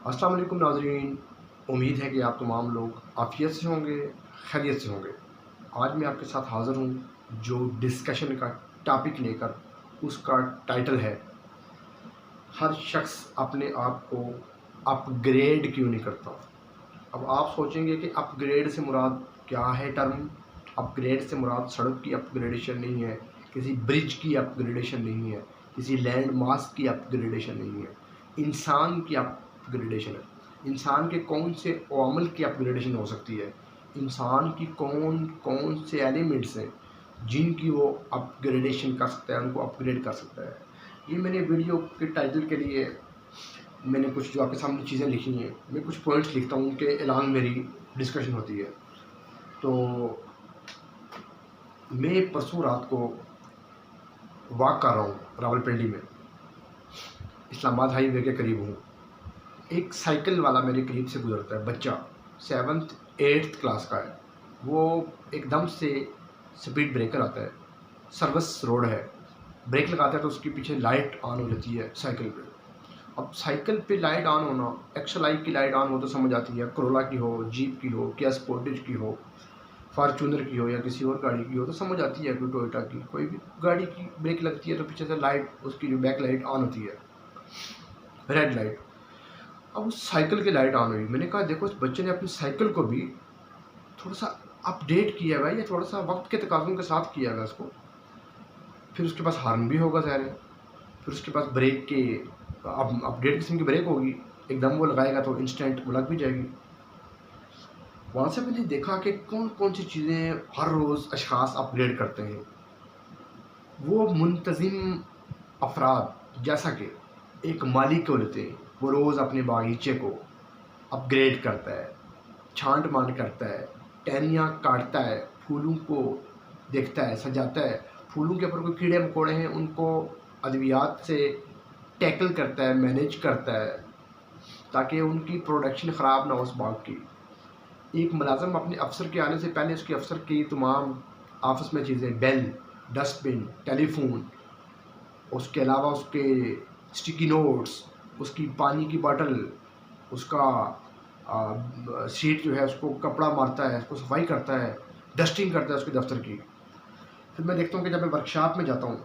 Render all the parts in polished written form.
अस्सलाम वालेकुम नाज़रीन। उम्मीद है कि आप तमाम लोग आफ़ियत से होंगे, खैरियत से होंगे। आज मैं आपके साथ हाज़िर हूँ जो डिस्कशन का टॉपिक लेकर, उसका टाइटल है हर शख्स अपने आप को अपग्रेड क्यों नहीं करता। अब आप सोचेंगे कि अपग्रेड से मुराद क्या है टर्म। अपग्रेड से मुराद सड़क की अपग्रेडेशन नहीं है, किसी ब्रिज की अपग्रेडेशन नहीं है, किसी लैंड मास की अपग्रेडेशन नहीं है, इंसान की अपग्रेडेशन है। इंसान के कौन से अमल की अपग्रेडेशन हो सकती है, इंसान की कौन कौन से एलिमेंट्स हैं जिनकी वो अपग्रेडेशन कर सकता है, उनको अपग्रेड कर सकता है। ये मैंने वीडियो के टाइटल के लिए मैंने कुछ जो आपके सामने चीज़ें लिखी हैं, मैं कुछ पॉइंट्स लिखता हूँ, उनके अलावा मेरी डिस्कशन होती है। तो मैं परसों रात को वॉक कर रहा हूँ रावलपिंडी में, इस्लामाबाद हाईवे के करीब हूँ। एक साइकिल वाला मेरे करीब से गुजरता है, बच्चा 7th 8th क्लास का है। वो एकदम से स्पीड ब्रेकर आता है, सर्विस रोड है, ब्रेक लगाता है तो उसके पीछे लाइट ऑन हो जाती है साइकिल पे। अब साइकिल पे लाइट ऑन होना, एक्सएलआई की लाइट ऑन हो तो समझ आती है, कोरोला की हो, जीप की हो, किया स्पोर्टेज की हो, फार्चूनर की हो या किसी और गाड़ी की हो तो समझ आती है, कोई टोयोटा की कोई भी गाड़ी की ब्रेक लगती है तो पीछे से लाइट, उसकी जो बैक लाइट ऑन होती है, रेड लाइट। अब उस साइकिल की लाइट ऑन हुई, मैंने कहा देखो इस बच्चे ने अपनी साइकिल को भी थोड़ा सा अपडेट किया हुआ है या थोड़ा सा वक्त के तकाज़ों के साथ किया हुआ है उसको। फिर उसके पास हॉर्न भी होगा ज़ाहिर है, फिर उसके पास ब्रेक के अब अपडेट किस्म की ब्रेक होगी, एकदम वो लगाएगा तो इंस्टेंट वो लग भी जाएगी। वहाँ से मैंने देखा कि कौन कौन सी चीज़ें हर रोज़ अशख़ास अपग्रेड करते हैं। वो मुंतज़िम अफराद जैसा कि एक मालिक को लेते हैं, वो रोज़ अपने बागीचे को अपग्रेड करता है, छांट मांट करता है, टहनियाँ काटता है, फूलों को देखता है, सजाता है, फूलों के ऊपर कोई कीड़े मकोड़े हैं उनको अद्वियात से टैकल करता है, मैनेज करता है ताकि उनकी प्रोडक्शन ख़राब ना हो उस बाग की। एक मुलाज़िम अपने अफ़सर के आने से पहले उसके अफ़सर की तमाम आपस में चीज़ें, बेल, डस्टबिन, टेलीफोन, उसके अलावा उसके स्टिकी नोट्स, उसकी पानी की बॉटल, उसका सीट जो है उसको कपड़ा मारता है, उसको सफाई करता है, डस्टिंग करता है उसके दफ्तर की। फिर मैं देखता हूँ कि जब मैं वर्कशॉप में जाता हूँ,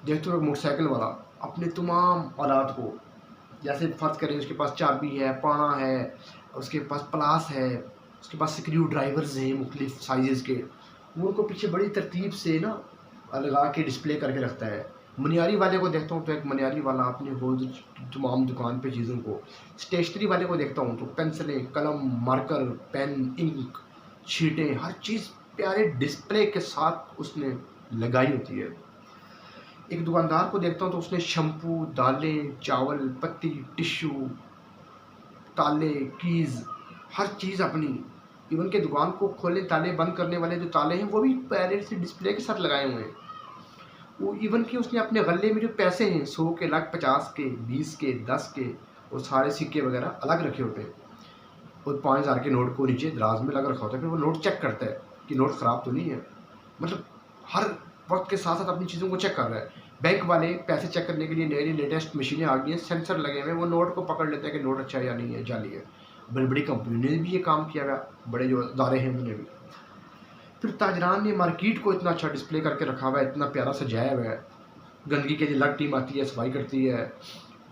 देखते हुए मोटरसाइकिल वाला अपने तमाम आलात को, जैसे फ़र्ज़ करें उसके पास चाबी है, पाना है, उसके पास प्लास है, उसके पास स्क्रू ड्राइवर्स हैं मुख्तलिफ़ साइज़ के, वो उनको पीछे बड़ी तरतीब से ना लगा के डिस्प्ले करके रखता है। मनियारी वाले को देखता हूँ तो एक मनियारी वाला अपने रोज़ तमाम दुकान पे चीज़ों को, स्टेशनरी वाले को देखता हूँ तो पेंसिलें, कलम, मार्कर, पेन, इंक, शीटें, हर चीज़ प्यारे डिस्प्ले के साथ उसने लगाई होती है। एक दुकानदार को देखता हूँ तो उसने शैम्पू, दालें, चावल, पत्ती, टिश्यू, ताले, कीज़, हर चीज़ अपनी, इवन के दुकान को खोलने ताले बंद करने वाले जो ताले हैं वो भी प्यारे से डिस्प्ले के साथ लगाए हुए हैं। वो इवन कि उसने अपने गले में जो पैसे हैं 100 के, लाख 50 के, 20 के, 10 के, वो सारे सिक्के वगैरह अलग रखे होते हैं। और 5000 के नोट को नीचे दराज में लगा रखा होता है, फिर वो नोट चेक करता है कि नोट ख़राब तो नहीं है। मतलब हर वक्त के साथ साथ अपनी चीज़ों को चेक कर रहा है। बैंक वाले पैसे चेक करने के लिए नई नई लेटेस्ट मशीनें आ गई हैं, सेंसर लगे हुए हैं, वो नोट को पकड़ लेते हैं कि नोट अच्छा है या नहीं है, जाली है। बड़ी बड़ी कंपनी ने भी ये काम किया हुआ, बड़े जो अदारे हैं उन्होंने भी। फिर ताजरान ने मार्केट को इतना अच्छा डिस्प्ले करके रखा हुआ है, इतना प्यारा सजाया हुआ है। गंदगी के लिए अलग टीम आती है, सफाई करती है,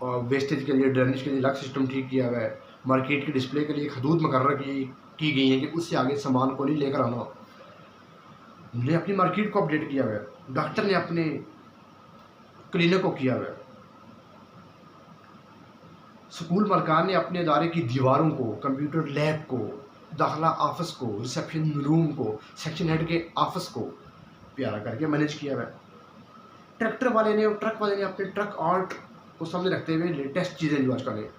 और वेस्टेज के लिए, ड्रेनेज के लिए अलग सिस्टम ठीक किया हुआ है। मार्केट के डिस्प्ले के लिए एक हदूद मुकर्रर की गई है कि उससे आगे सामान को नहीं लेकर आना। उन्होंने अपनी मार्केट को अपडेट किया हुआ है। डॉक्टर ने अपने क्लिनिक को किया हुआ है। स्कूल मलकान ने अपने अदारे की दीवारों को, कंप्यूटर लैब को, दाखिला ऑफिस को, रिसेप्शन रूम को, सेक्शन हेड के ऑफिस को प्यारा करके मैनेज किया हुआ है। ट्रैक्टर वाले ने और ट्रक वाले ने अपने ट्रक आर्ट को सामने रखते हुए लेटेस्ट चीज़ें जो आजकल है,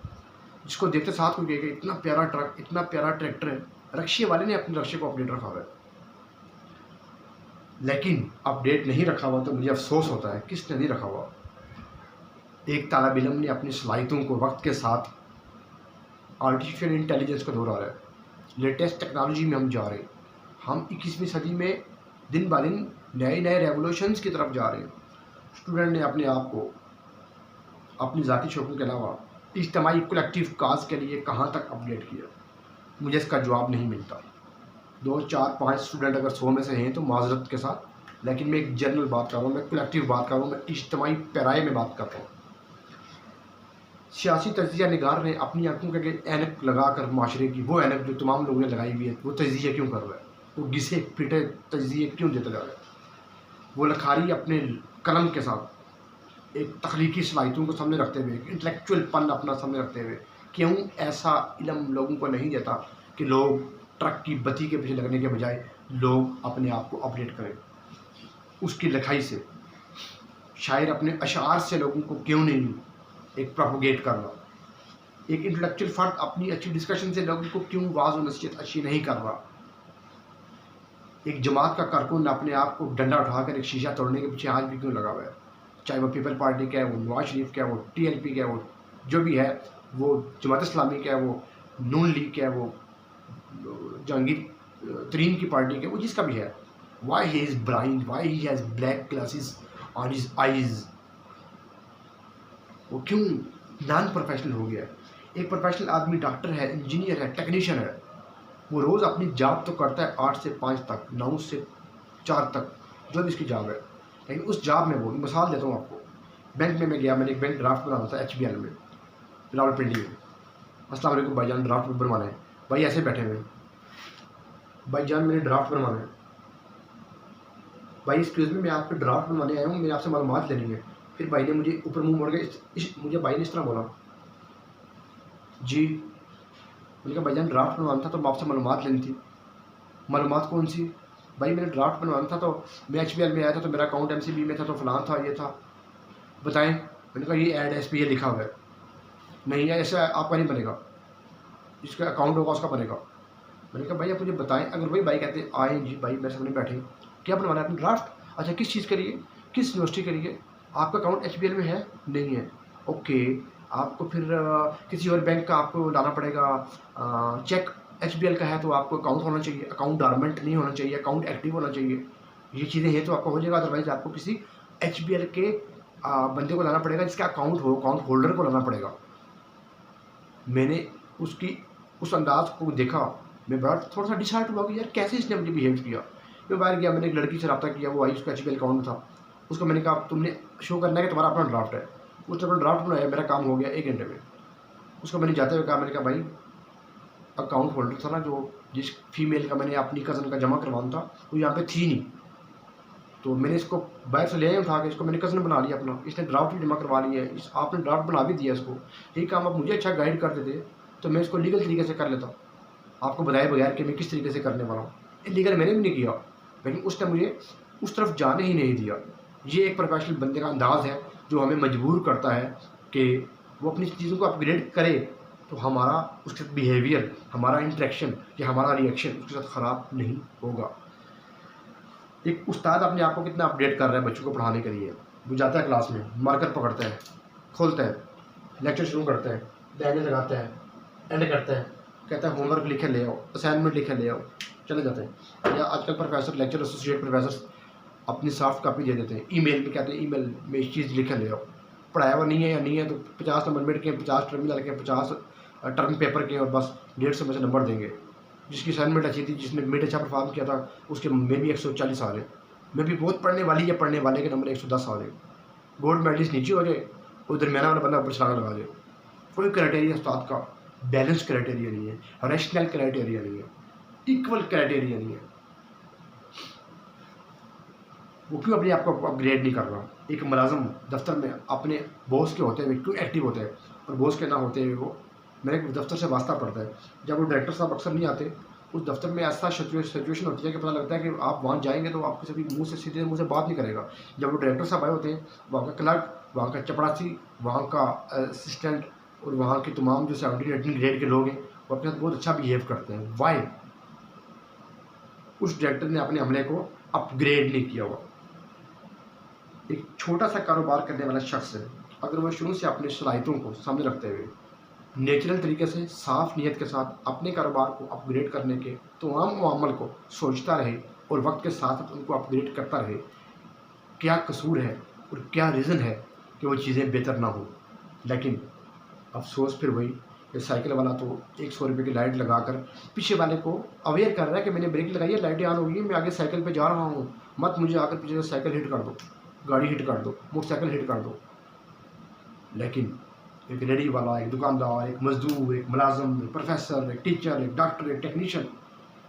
जिसको देखते साथ को कहेगा इतना प्यारा ट्रक, इतना प्यारा ट्रैक्टर है। रक्शे वाले ने अपने रक्शे को अपडेट रखा हुआ है, लेकिन अपडेट नहीं रखा हुआ तो मुझे अफसोस होता है किसने नहीं रखा हुआ। एक तालिब इल्म ने अपनी सलाहियतों को वक्त के साथ आर्टिफिशियल इंटेलिजेंस को दोहरा रहा है, लेटेस्ट टेक्नोलॉजी में हम जा रहे हैं। हम 21वीं सदी में दिन ब दिन नए नए रेवोल्यूशंस की तरफ जा रहे हैं। स्टूडेंट ने अपने आप को अपनी ज़ाती शौक़ों के अलावा इज्तिमाई कलेक्टिव काज के लिए कहाँ तक अपडेट किया? मुझे इसका जवाब नहीं मिलता। 2, 4, 5 स्टूडेंट अगर 100 में से हैं तो माजरत के साथ, लेकिन मैं एक जनरल बात कर रहा हूँ, मैं कलेक्टिव बात कर रहा हूँ, मैं इज्तिमाई पैराए में बात कर रहा हूँ। सियासी तजिया निगार ने अपनी आंखों के आगे ऐनक लगा कर माशरे की, वो ऐनक जो तमाम लोगों ने लगाई हुई है, वो तजिया क्यों कर रहा है? वो घिसे पिटे तजिए क्यों देता जा रहा है? वो लखारी अपने कलम के साथ एक तख्लीकी सलाहियतों को सामने रखते हुए, इंटेलेक्चुअल पन अपना सामने रखते हुए क्यों ऐसा इल्म लोगों को नहीं देता कि लोग ट्रक की बत्ती के पीछे लगने के बजाय लोग अपने आप को अपडेट करें? उसकी लिखाई से, शायर अपने अशार से लोगों को क्यों नहीं एक प्रोपोगेट कर रहा? एक इंटेलेक्चुअल फ़र्द अपनी अच्छी डिस्कशन से लोगों को क्यों वाज़ और नसीहत अच्छी नहीं कर रहा? एक जमात का कारकुन अपने आप को डंडा उठाकर एक शीशा तोड़ने के पीछे आज भी क्यों लगा हुआ है? चाहे वो पीपल पार्टी का है, वो नवाज शरीफ का है, वो TLP का है, वो जो भी है, वो जमात इस्लामी का है, वो नून लीग का है, वो जहांगीर तरीन की पार्टी का, वो जिसका भी है, why he is blind, why he has black glasses on his eyes? वो क्यों नॉन प्रोफेशनल हो गया? एक प्रोफेशनल आदमी डॉक्टर है, इंजीनियर है, टेक्नीशियन है, वो रोज़ अपनी जॉब तो करता है 8 से 5 तक, 9 से 4 तक, जो भी इसकी जॉब है, लेकिन उस जॉब में वो, मिसाल देता हूँ आपको, बैंक में मैं गया, मैंने एक बैंक ड्राफ्ट बनाना था HBL में, रावलपिंडी में। अस्सलाम वालेकुम भाईजान, ड्राफ्ट बनवाना है। भाई ऐसे बैठे हुए, भाईजान मैंने ड्राफ्ट बनवाना है। भाई एक्सक्यूज़ मी, मैं आपके ड्राफ्ट बनवाने आया हूँ, मेरे आपसे मालूमात लेनी है। फिर भाई ने मुझे ऊपर मुँह मोड़ के मुझे भाई ने इस तरह बोला, जी। मैंने कहा भाईजान ड्राफ्ट बनवाना था तो आपसे मालूमात लेनी थी। मालूमात कौन सी? भाई मैंने ड्राफ्ट बनवाना था तो मैं HBL में आया था तो मेरा अकाउंट MCB में था तो फलान था, ये था, बताएं। मैंने कहा ये ऐड SP ये लिखा हुआ है। नहीं है, ऐसा आपका नहीं बनेगा, जिसका अकाउंट होगा उसका बनेगा। मैंने कहा भाई आप मुझे बताएं। अगर वही भाई कहते आए जी भाई मेरे सामने बैठे, क्या बनवाना है आपने ड्राफ्ट? अच्छा किस चीज़ के लिए, किस यूनिवर्सिटी के लिए? आपका अकाउंट HBL में है? नहीं है। ओके, आपको फिर किसी और बैंक का आपको लाना पड़ेगा, चेक HBL का है तो आपको अकाउंट होना चाहिए, अकाउंट डॉर्मेंट नहीं होना चाहिए, अकाउंट एक्टिव होना चाहिए। ये चीज़ें हैं तो आपका हो जाएगा, अदरवाइज आपको किसी HBL के बंदे को लाना पड़ेगा जिसका अकाउंट हो, अकाउंट होल्डर को लाना पड़ेगा। मैंने उसकी उस अंदाज को देखा, मैं बड़ा थोड़ा सा डिसहार्ट हुआ कि यार कैसे इसने मुझे बिहेव किया। मैं बाहर गया, मैंने एक लड़की से रब्ता किया, वो आई, उसका HBL अकाउंट था। उसको मैंने कहा तुमने शो करना है कि तुम्हारा अपना ड्राफ्ट है। उसने अपना ड्राफ्ट बनाया, मेरा काम हो गया 1 घंटे में। उसको मैंने जाते हुए कहा, मैंने कहा भाई अकाउंट होल्डर था ना जो जिस फीमेल का मैंने अपनी कज़न का जमा करवाना था वो यहाँ पे थी नहीं, तो मैंने इसको बाहर से ले आया उठा के, इसको मैंने कज़न बना लिया अपना, इसने ड्राफ्ट भी जमा करवा लिया है, आपने ड्राफ्ट बना भी दिया इसको। यही काम आप मुझे अच्छा गाइड कर देते तो मैं इसको लीगल तरीके से कर लेता, आपको बताए बगैर कि मैं किस तरीके से करने वाला हूँ। इलीगल मैंने भी नहीं किया, लेकिन उसने मुझे उस तरफ जाने ही नहीं दिया। ये एक प्रोफेशनल बंदे का अंदाज़ है जो हमें मजबूर करता है कि वो अपनी चीज़ों को अपग्रेड करे, तो हमारा उसके साथ बिहेवियर, हमारा इंटरेक्शन या हमारा रिएक्शन उसके साथ ख़राब नहीं होगा। एक उस्ताद अपने आप को कितना अपडेट कर रहा है बच्चों को पढ़ाने के लिए। वो जाता है क्लास में, मार्कर पकड़ता है, खोलता है, लेक्चर शुरू करता है, लाइनें लगाता है, एंड करता है, कहता है होमवर्क लिखे ले आओ, असाइनमेंट लिखे ले आओ, चले जाते हैं। या आजकल प्रोफेसर, लेक्चर एसोसिएट प्रोफेसर अपनी सॉफ्ट कॉपी दे देते हैं, ईमेल में कहते हैं ईमेल में इस चीज़ लिखे ले आओ। पढ़ाया हुआ नहीं है या नहीं है तो 50 नंबर मिनट के, 50 टर्मिनल के, 50 टर्म पेपर के, और बस 150 में से नंबर देंगे। जिसकी असाइनमेंट अच्छी थी, जिसने मिड अच्छा परफॉर्म किया था, उसके में भी 140 आ रहे, में भी बहुत पढ़ने वाली या पढ़ने वाले के नंबर 110 आ रहे। गोल्ड मेडलिस्ट नीचे हो जाए, वो दरमियाना वाला बंदा ऊपर छलांग लगा जाए। कोई क्राइटेरिया उस्ताद का बैलेंस क्राइटेरिया नहीं है, रैशनल क्राइटेरिया नहीं है, इक्वल क्राइटेरिया नहीं है। वो क्यों अपने आप को अपग्रेड नहीं कर रहा? एक मुलाजम दफ्तर में अपने बॉस के होते हुए क्यों एक्टिव होते हैं, और बॉस के ना होते हुए वो मेरे दफ्तर से वास्ता पड़ता है। जब वो डायरेक्टर साहब अक्सर नहीं आते, उस दफ्तर में ऐसा सिचुएशन होती है कि पता लगता है कि आप वहाँ जाएंगे तो आपको सभी मुंह से सीधे मुंह से बात नहीं करेगा। जब वो डायरेक्टर साहब आए होते हैं, वहाँ का क्लर्क, वहाँ का चपरासी, वहाँ का असिस्टेंट और वहाँ के तमाम जो 17-18 ग्रेड के लोग हैं, वो अपने साथ बहुत अच्छा बिहेव करते हैं। वाई? उस डायरेक्टर ने अपने अमले को अपग्रेड नहीं किया हुआ। एक छोटा सा कारोबार करने वाला शख्स है, अगर वह शुरू से अपनी सलाहियतों को सामने रखते हुए नेचुरल तरीके से साफ नीयत के साथ अपने कारोबार को अपग्रेड करने के तमाम मामल को सोचता रहे और वक्त के साथ उनको अपग्रेड करता रहे, क्या कसूर है और क्या रीज़न है कि वो चीज़ें बेहतर ना हो। लेकिन अफसोस फिर वही, ये साइकिल वाला तो 100 रुपये की लाइट लगाकर पीछे वाले को अवेयर कर रहा है कि मैंने ब्रेक लगाई है, लाइटें ऑन होगी, मैं आगे साइकिल पे जा रहा हूँ, मत मुझे आकर पीछे से साइकिल हिट कर दो, गाड़ी हिट कर दो, मोटरसाइकिल हिट कर दो। लेकिन एक रेडी वाला, एक दुकानदार, एक मजदूर, एक मुलाजम, एक प्रोफेसर, एक टीचर, एक डॉक्टर, एक टेक्नीशियन,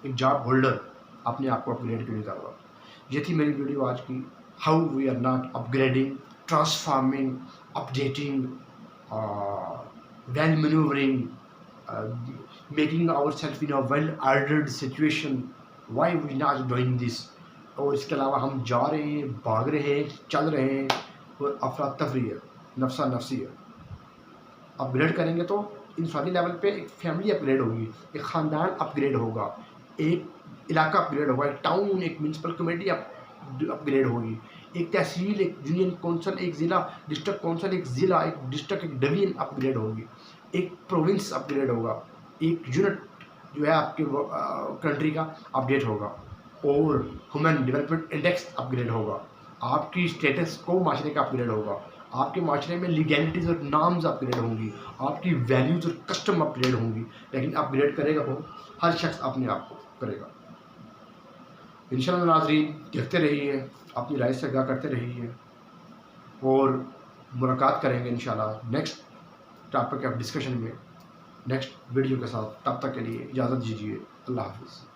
एक जॉब होल्डर अपने आप को अपग्रेड क्यों नहीं कर रहा। ये थी मेरी वीडियो आज की, how we are not upgrading, transforming, updating, well manoeuvring, making our self in a well ordered situation, why we not doing this. और इसके अलावा हम जा रहे हैं, भाग रहे हैं, चल रहे हैं और अफरा तफरी है, नफसा नफसी है। अपग्रेड करेंगे तो इंसानी लेवल पे एक फैमिली अपग्रेड होगी, एक ख़ानदान अपग्रेड होगा, एक इलाका अपग्रेड होगा, एक टाउन, एक म्यूनसिपल कमेटी अपग्रेड होगी, एक तहसील, एक यूनियन कौंसल, एक ज़िला, डिस्ट्रिक्ट कौंसल, एक ज़िला, एक डिस्ट्रिक्ट, एक डिवीजन अपग्रेड होगी, एक प्रोविंस अपग्रेड होगा, एक यूनिट जो है आपके कंट्री का अपडेट होगा, और ह्यूमन डेवलपमेंट इंडेक्स अपग्रेड होगा, आपकी स्टेटस को माशरे का अपग्रेड होगा, आपके माशरे में लीगैलिटीज़ और नॉर्म्स अपग्रेड होंगी, आपकी वैल्यूज़ और कस्टम अपग्रेड होंगी। लेकिन अपग्रेड करेगा वो हर शख्स अपने आप को करेगा। इंशाअल्लाह नाज़रीन, देखते रहिए, अपनी राय से आगाह करते रहिए और मुलाकात करेंगे इंशाअल्लाह नेक्स्ट टॉपिक ऑफ डिस्कशन में, नेक्स्ट वीडियो के साथ। तब तक के लिए इजाज़त दीजिए। अल्लाह हाफ़िज़।